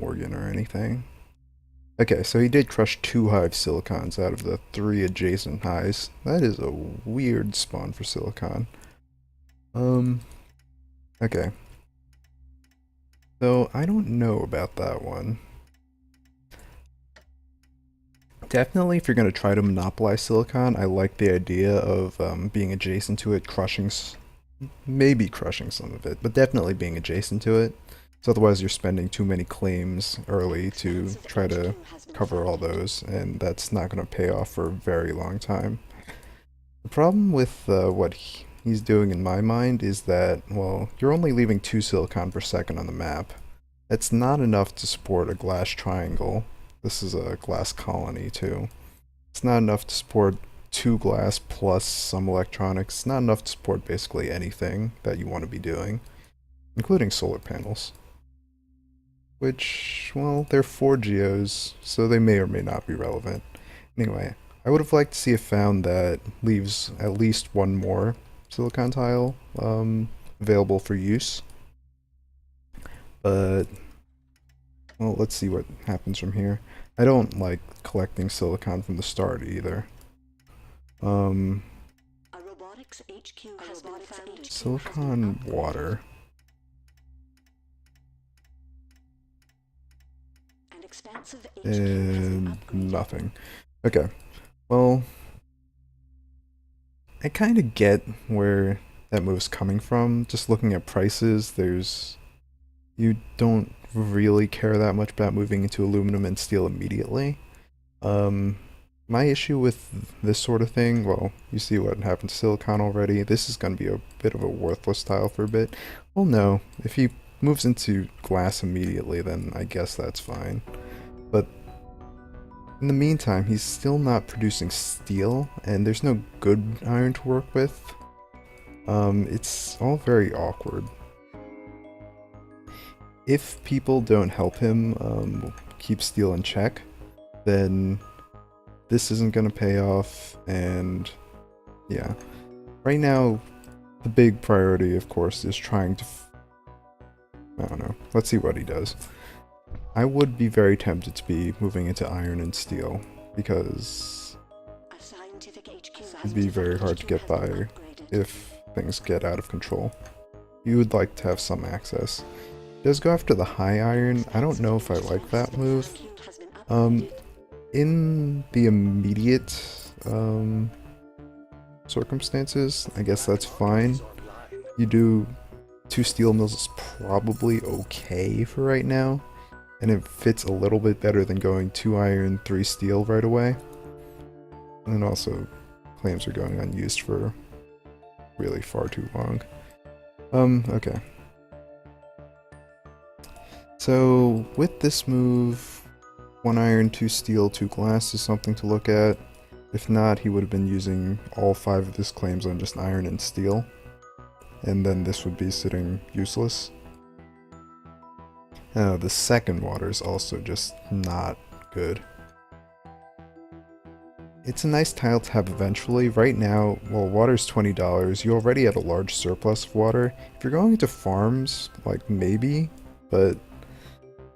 Morgan or anything. Okay, so he did crush 2 hive silicons out of the 3 adjacent highs. That is a weird spawn for silicon. Um, okay. So I don't know about that one. Definitely, if you're going to try to monopolize silicon, I like the idea of being adjacent to it, maybe crushing some of it, but definitely being adjacent to it. So otherwise you're spending too many claims early to try to cover all those, and that's not going to pay off for a very long time. The problem with what he's doing in my mind is that, well, you're only leaving 2 silicon per second on the map. That's not enough to support a glass triangle. This is a glass colony too. It's not enough to support 2 glass plus some electronics. It's not enough to support basically anything that you want to be doing, including solar panels. Which, well, they're 4 geos, so they may or may not be relevant. Anyway, I would have liked to see a found that leaves at least one more silicon tile available for use. But, well, let's see what happens from here. I don't like collecting silicon from the start either. Silicon water. And nothing. Okay. Well, I kind of get where that move's coming from. Just looking at prices, you don't really care that much about moving into aluminum and steel immediately. Um, my issue with this sort of thing, well, you see what happened to silicon already. This is going to be a bit of a worthless tile for a bit. Well, no, if he moves into glass immediately, then I guess that's fine. But in the meantime, he's still not producing steel, and there's no good iron to work with. It's all very awkward. If people don't help him keep steel in check, then this isn't going to pay off, and yeah. Right now, the big priority, of course, is trying to... I don't know. Let's see what he does. I would be very tempted to be moving into iron and steel, because it'd be very hard to get by if things get out of control. You would like to have some access. He does go after the high iron. I don't know if I like that move. In the immediate circumstances, I guess that's fine. You do 2 steel mills is probably okay for right now, and it fits a little bit better than going 2 iron, 3 steel right away. And also, claims are going unused for really far too long. Okay. So, with this move, 1 iron, 2 steel, 2 glass is something to look at. If not, he would have been using all 5 of his claims on just iron and steel. And then this would be sitting useless. The second water is also just not good. It's a nice tile to have eventually. Right now, well, water's $20. You already had a large surplus of water. If you're going into farms, like maybe, but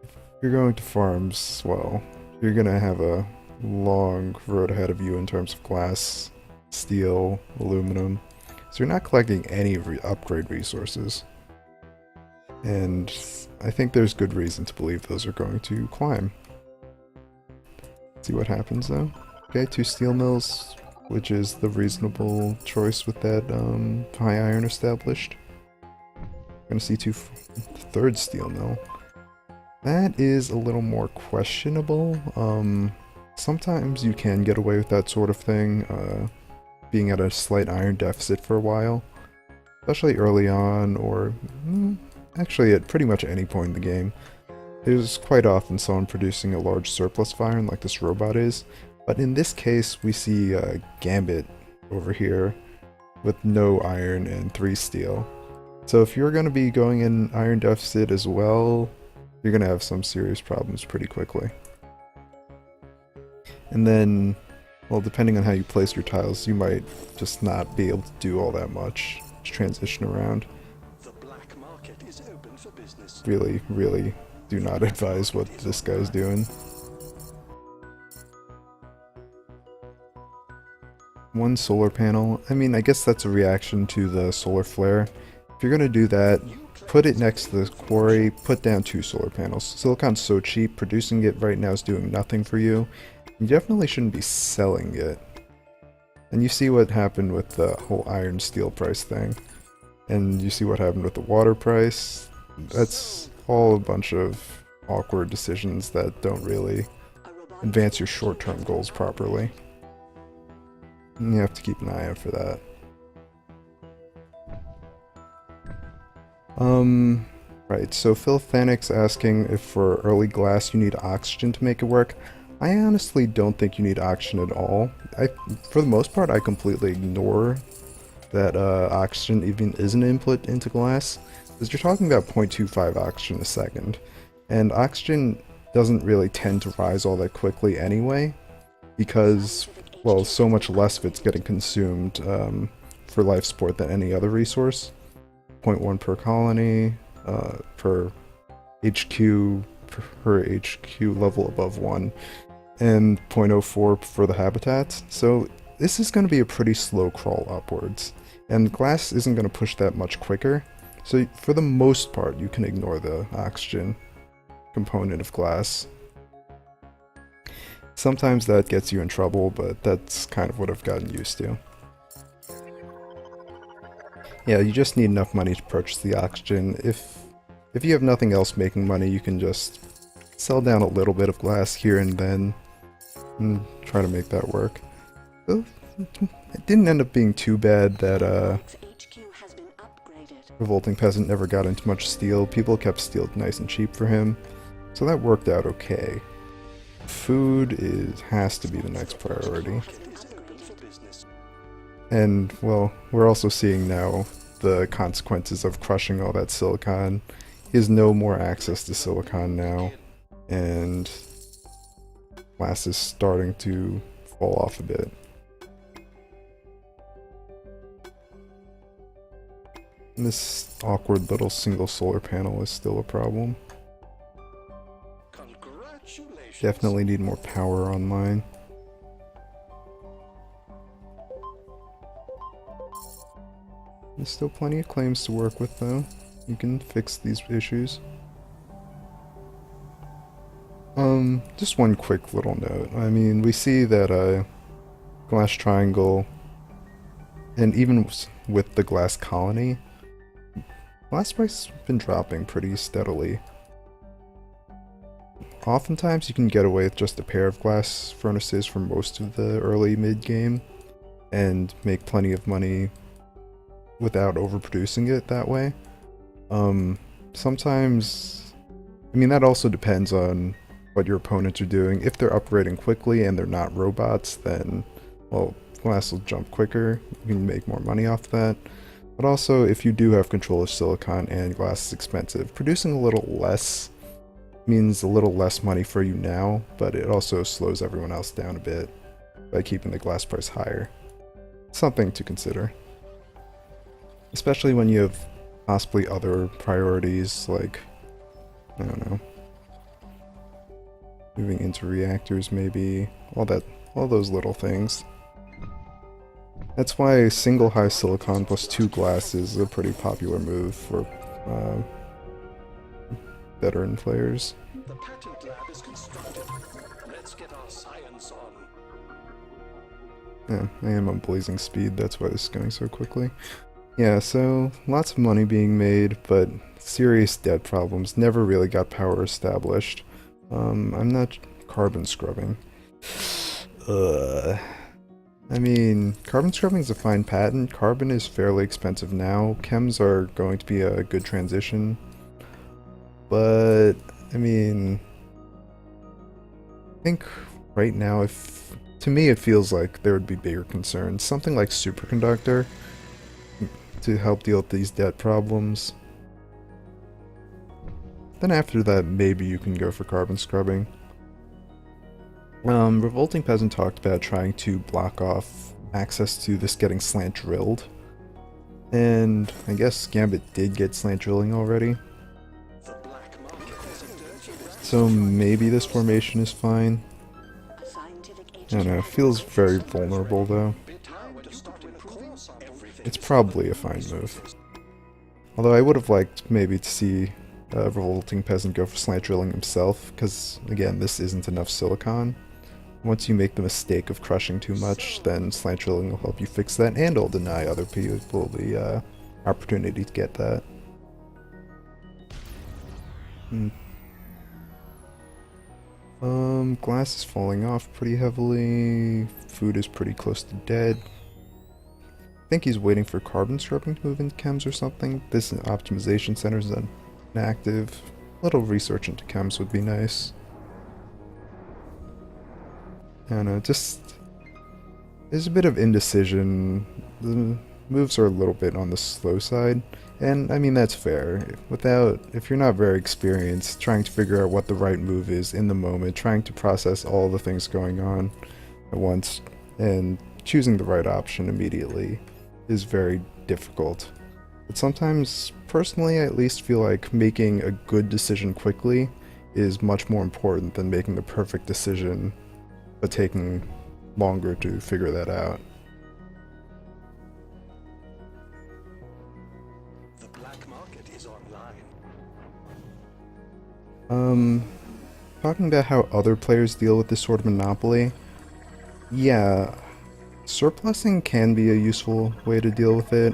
if you're going to farms, well, you're gonna have a long road ahead of you in terms of glass, steel, aluminum. So you're not collecting any upgrade resources. And I think there's good reason to believe those are going to climb. See what happens though. Okay, 2 steel mills, which is the reasonable choice with that high iron established. Gonna see 3rd steel mill. That is a little more questionable. Sometimes you can get away with that sort of thing, being at a slight iron deficit for a while. Especially early on, or actually at pretty much any point in the game. There's quite often someone producing a large surplus of iron like this robot is, but in this case we see Gambit over here with no iron and 3 steel. So if you're going to be going in iron deficit as well, you're going to have some serious problems pretty quickly. And then, well, depending on how you place your tiles, you might just not be able to do all that much to transition around. Really, really do not advise what this guy's doing. One solar panel. I mean, I guess that's a reaction to the solar flare. If you're gonna do that, put it next to the quarry, put down 2 solar panels. Silicon's so cheap, producing it right now is doing nothing for you. You definitely shouldn't be selling it. And you see what happened with the whole iron steel price thing. And you see what happened with the water price. That's all a bunch of awkward decisions that don't really advance your short-term goals properly. And you have to keep an eye out for that. Right, so Phil Thanic's asking if for early glass you need oxygen to make it work. I honestly don't think you need oxygen at all. For the most part, I completely ignore that oxygen even is an input into glass, because you're talking about 0.25 oxygen a second, and oxygen doesn't really tend to rise all that quickly anyway, because, well, so much less of it's getting consumed for life support than any other resource. 0.1 per colony, per HQ, per HQ level above 1, and 0.04 for the habitats. So this is going to be a pretty slow crawl upwards, and glass isn't going to push that much quicker. So for the most part, you can ignore the oxygen component of glass. Sometimes that gets you in trouble, but that's kind of what I've gotten used to. Yeah, you just need enough money to purchase the oxygen. If you have nothing else making money, you can just sell down a little bit of glass here and then and try to make that work. So, it didn't end up being too bad that Revolting Peasant never got into much steel. People kept steel nice and cheap for him, so that worked out okay. Food has to be the next priority. And, well, we're also seeing now the consequences of crushing all that silicon. He has no more access to silicon now, and glass is starting to fall off a bit. And this awkward little single solar panel is still a problem. Definitely need more power online. There's still plenty of claims to work with though. You can fix these issues. Just one quick little note. I mean, we see that glass triangle, and even with the glass colony, glass price has been dropping pretty steadily. Oftentimes you can get away with just a pair of glass furnaces for most of the early mid-game and make plenty of money without overproducing it that way. Sometimes, I mean, that also depends on what your opponents are doing. If they're upgrading quickly and they're not robots, then, well, glass will jump quicker. You can make more money off that. But also, if you do have control of silicon and glass is expensive, producing a little less means a little less money for you now, but it also slows everyone else down a bit by keeping the glass price higher. Something to consider. Especially when you have possibly other priorities, like, I don't know, moving into reactors maybe, all those little things. That's why single high silicon plus 2 glass is a pretty popular move for veteran players. The patent lab is constructed. Let's get our science on. Yeah, I am on blazing speed, that's why this is going so quickly. Yeah, so lots of money being made, but serious debt problems. Never really got power established. I'm not carbon scrubbing. I mean, carbon scrubbing is a fine patent. Carbon is fairly expensive now. Chems are going to be a good transition. But, I mean, I think right now, to me it feels like there would be bigger concerns. Something like superconductor to help deal with these debt problems. Then after that, maybe you can go for carbon scrubbing. Revolting Peasant talked about trying to block off access to this getting slant drilled. And I guess Gambit did get slant drilling already. So maybe this formation is fine. I don't know, it feels very vulnerable though. It's probably a fine move. Although I would have liked maybe to see Revolting Peasant go for slant drilling himself, because again, this isn't enough silicon. Once you make the mistake of crushing too much, then slant drilling will help you fix that, and it'll deny other people the opportunity to get that. Glass is falling off pretty heavily. Food is pretty close to dead. I think he's waiting for carbon scrubbing to move into chems or something. This optimization center is inactive. A little research into chems would be nice. I don't know, just... there's a bit of indecision. The moves are a little bit on the slow side. And, I mean, that's fair. If you're not very experienced, trying to figure out what the right move is in the moment, trying to process all the things going on at once, and choosing the right option immediately is very difficult. But sometimes, personally, I at least feel like making a good decision quickly is much more important than making the perfect decision, but taking longer to figure that out. The black market is online. Talking about how other players deal with this sort of monopoly, yeah, surplusing can be a useful way to deal with it.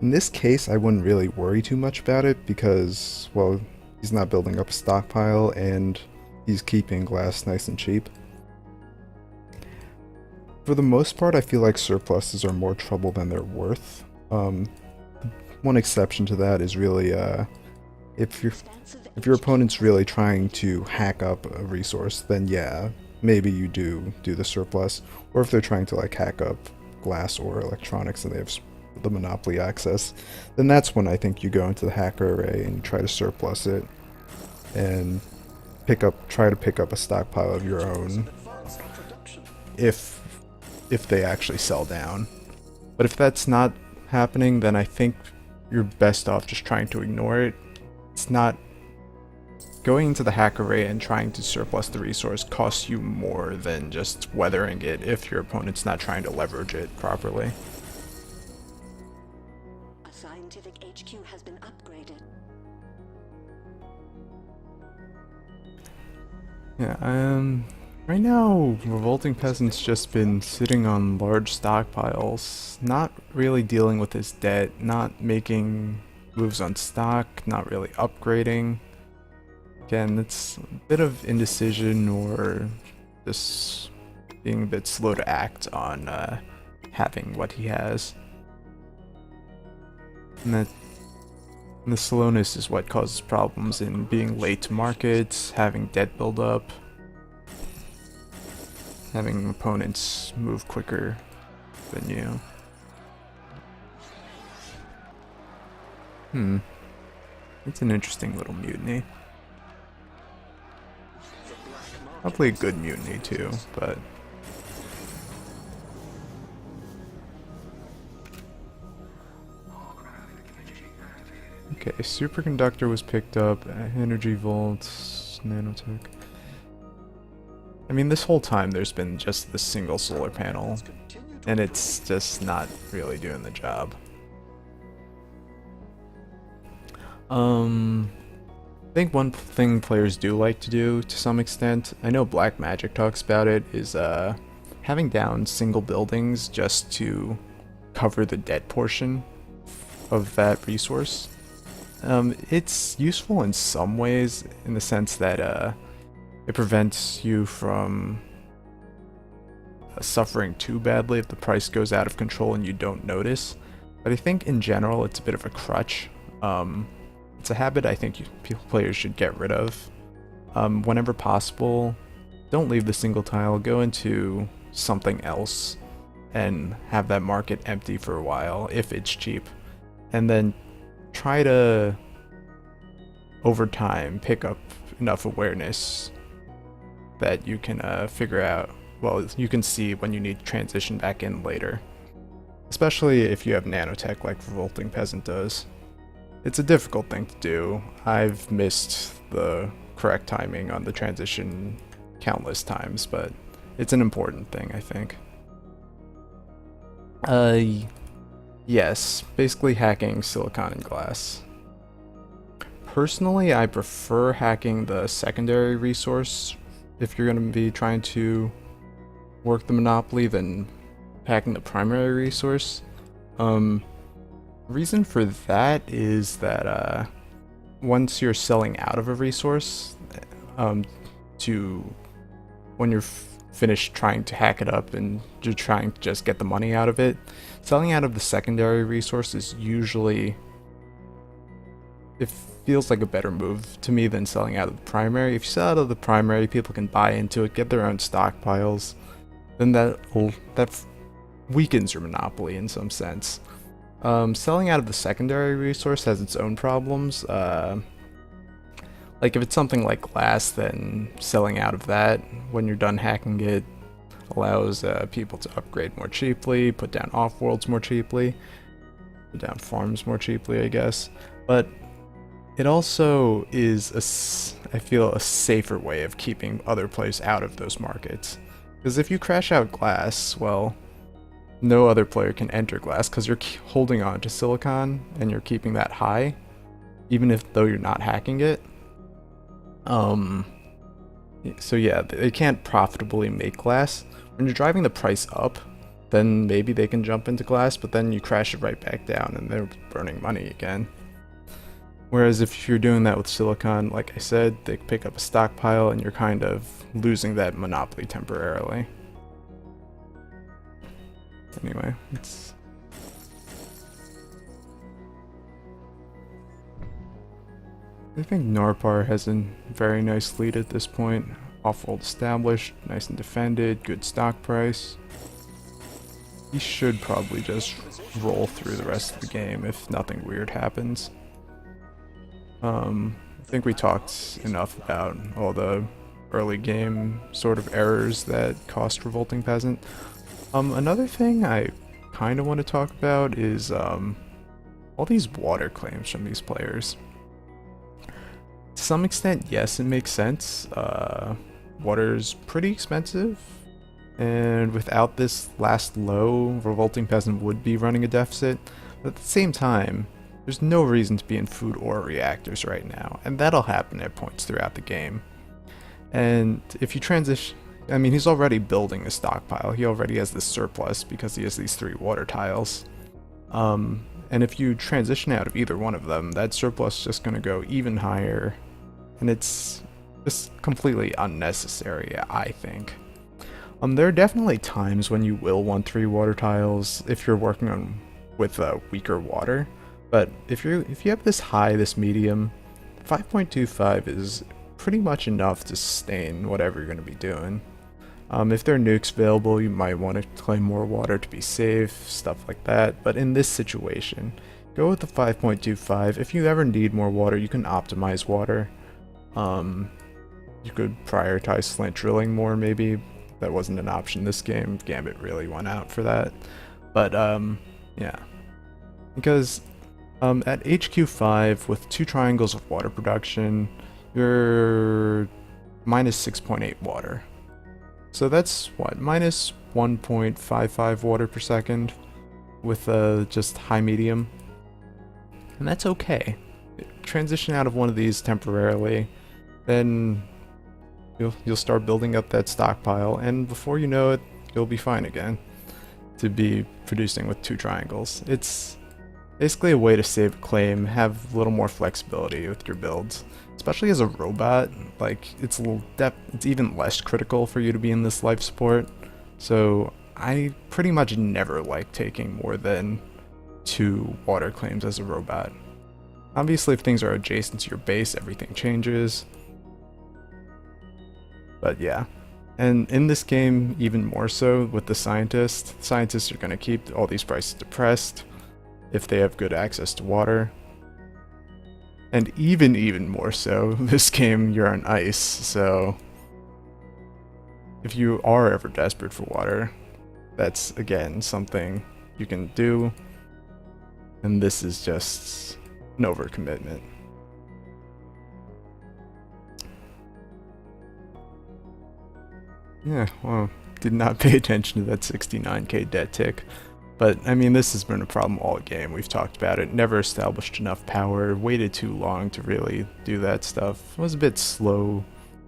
In this case, I wouldn't really worry too much about it because, well, he's not building up a stockpile and he's keeping glass nice and cheap. For the most part, I feel like surpluses are more trouble than they're worth. One exception to that is really if your opponent's really trying to hack up a resource, then yeah, maybe you do the surplus. Or if they're trying to like hack up glass or electronics and they have the monopoly access, then that's when I think you go into the hacker array and try to surplus it and try to pick up a stockpile of your own if they actually sell down. But if that's not happening, then I think you're best off just trying to ignore it. It's not going into the hack array and trying to surplus the resource costs you more than just weathering it if your opponent's not trying to leverage it properly. A scientific HQ has been upgraded. Yeah, right now, Revolting Peasant's just been sitting on large stockpiles, not really dealing with his debt, not making moves on stock, not really upgrading. Again, it's a bit of indecision or just being a bit slow to act on having what he has. And the slowness is what causes problems in being late to markets, having debt build up, having opponents move quicker than you. It's an interesting little mutiny. Probably a good mutiny too, but... okay, superconductor was picked up, energy volts, nanotech. I mean, this whole time there's been just the single solar panel, and it's just not really doing the job. I think one thing players do like to do, to some extent, I know Black Magic talks about it, is having down single buildings just to cover the debt portion of that resource. It's useful in some ways, in the sense that it prevents you from suffering too badly if the price goes out of control and you don't notice. But I think in general it's a bit of a crutch. It's a habit I think players should get rid of. Whenever possible, don't leave the single tile, go into something else and have that market empty for a while if it's cheap. And then try to, over time, pick up enough awareness that you can figure out, well, you can see when you need to transition back in later. Especially if you have nanotech like Revolting Peasant does. It's a difficult thing to do. I've missed the correct timing on the transition countless times, but it's an important thing, I think. Yes, basically hacking silicon and glass. Personally, I prefer hacking the secondary resource if you're going to be trying to work the monopoly than hacking the primary resource. Reason for that is that once you're selling out of a resource, to when you're finished trying to hack it up and you're trying to just get the money out of it, selling out of the secondary resource is usually, it feels like a better move to me than selling out of the primary. If you sell out of the primary, people can buy into it, get their own stockpiles, then that weakens your monopoly in some sense. Selling out of the secondary resource has its own problems. Like if it's something like glass, then selling out of that when you're done hacking it allows people to upgrade more cheaply, put down offworlds more cheaply, put down farms more cheaply, I guess. But it also is, I feel, a safer way of keeping other players out of those markets. Because if you crash out glass, well, no other player can enter glass because you're holding on to silicon and you're keeping that high, even though you're not hacking it. So yeah, they can't profitably make glass. When you're driving the price up, then maybe they can jump into glass, but then you crash it right back down and they're burning money again. Whereas if you're doing that with silicon, like I said, they pick up a stockpile and you're kind of losing that monopoly temporarily. Anyway, I think Narpar has a very nice lead at this point. Offworld established, nice and defended, good stock price. He should probably just roll through the rest of the game if nothing weird happens. I think we talked enough about all the early game sort of errors that cost Revolting Peasant. Another thing I kind of want to talk about is all these water claims from these players. To some extent, yes, it makes sense. Water's pretty expensive, and without this last low, Revolting Peasant would be running a deficit. But at the same time, there's no reason to be in food or reactors right now, and that'll happen at points throughout the game. And if you transition, I mean, he's already building a stockpile. He already has this surplus because he has these 3 water tiles. And if you transition out of either one of them, that surplus is just going to go even higher, and it's just completely unnecessary, I think. There are definitely times when you will want 3 water tiles if you're working with weaker water, but if you have this high, this medium, 5.25 is pretty much enough to sustain whatever you're going to be doing. If there are nukes available, you might want to claim more water to be safe, stuff like that, but in this situation, go with the 5.25. If you ever need more water, you can optimize water. You could prioritize slant drilling more, maybe. That wasn't an option this game. Gambit really went out for that. But, yeah. Because at HQ5, with 2 triangles of water production, you're minus 6.8 water. So that's what, minus 1.55 water per second with just high medium. And that's okay. Transition out of one of these temporarily, then you'll start building up that stockpile, and before you know it, you'll be fine again to be producing with 2 triangles. It's basically a way to save a claim, have a little more flexibility with your builds. Especially as a robot, like it's even less critical for you to be in this life support. So I pretty much never like taking more than 2 water claims as a robot. Obviously, if things are adjacent to your base, everything changes. But yeah. And in this game, even more so with the scientists. Scientists are going to keep all these prices depressed if they have good access to water. And even more so, this game, you're on ice, so if you are ever desperate for water, that's, again, something you can do. And this is just an overcommitment. Yeah, well, did not pay attention to that 69k debt tick. But, I mean, this has been a problem all game. We've talked about it. Never established enough power. Waited too long to really do that stuff. Was a bit slow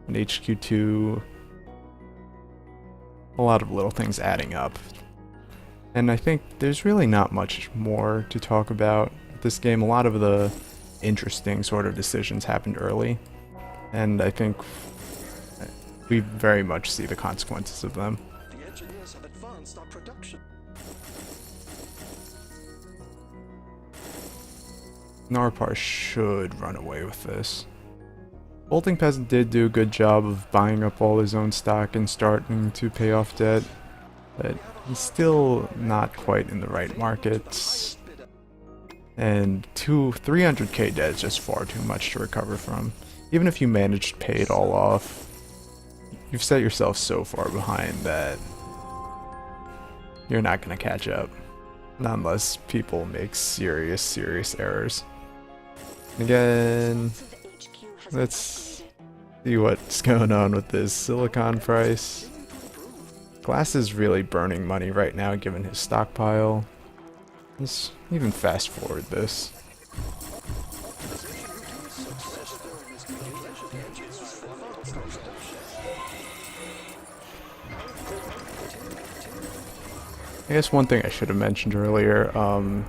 in HQ2. A lot of little things adding up. And I think there's really not much more to talk about this game. A lot of the interesting sort of decisions happened early. And I think we very much see the consequences of them. The engineers have advanced our production. Narpar should run away with this. Bolting Peasant did do a good job of buying up all his own stock and starting to pay off debt, but he's still not quite in the right markets. And 300k debt is just far too much to recover from. Even if you manage to pay it all off, you've set yourself so far behind that you're not going to catch up. Not unless people make serious errors. Again, let's see what's going on with this silicon price. Glass is really burning money right now given his stockpile. Let's even fast forward this. I guess one thing I should have mentioned earlier,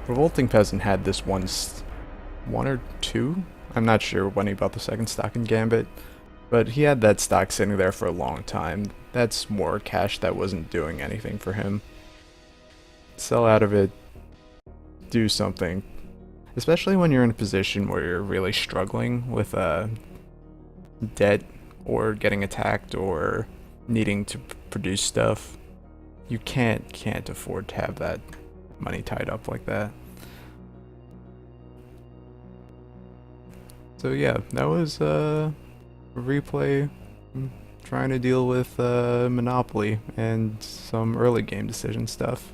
Revolting Peasant had this one or two? I'm not sure when he bought the second stock in Gambit, but he had that stock sitting there for a long time. That's more cash that wasn't doing anything for him. Sell out of it, do something. Especially when you're in a position where you're really struggling with debt or getting attacked or needing to produce stuff. You can't afford to have that money tied up like that. So yeah, that was a replay trying to deal with Monopoly and some early game decision stuff.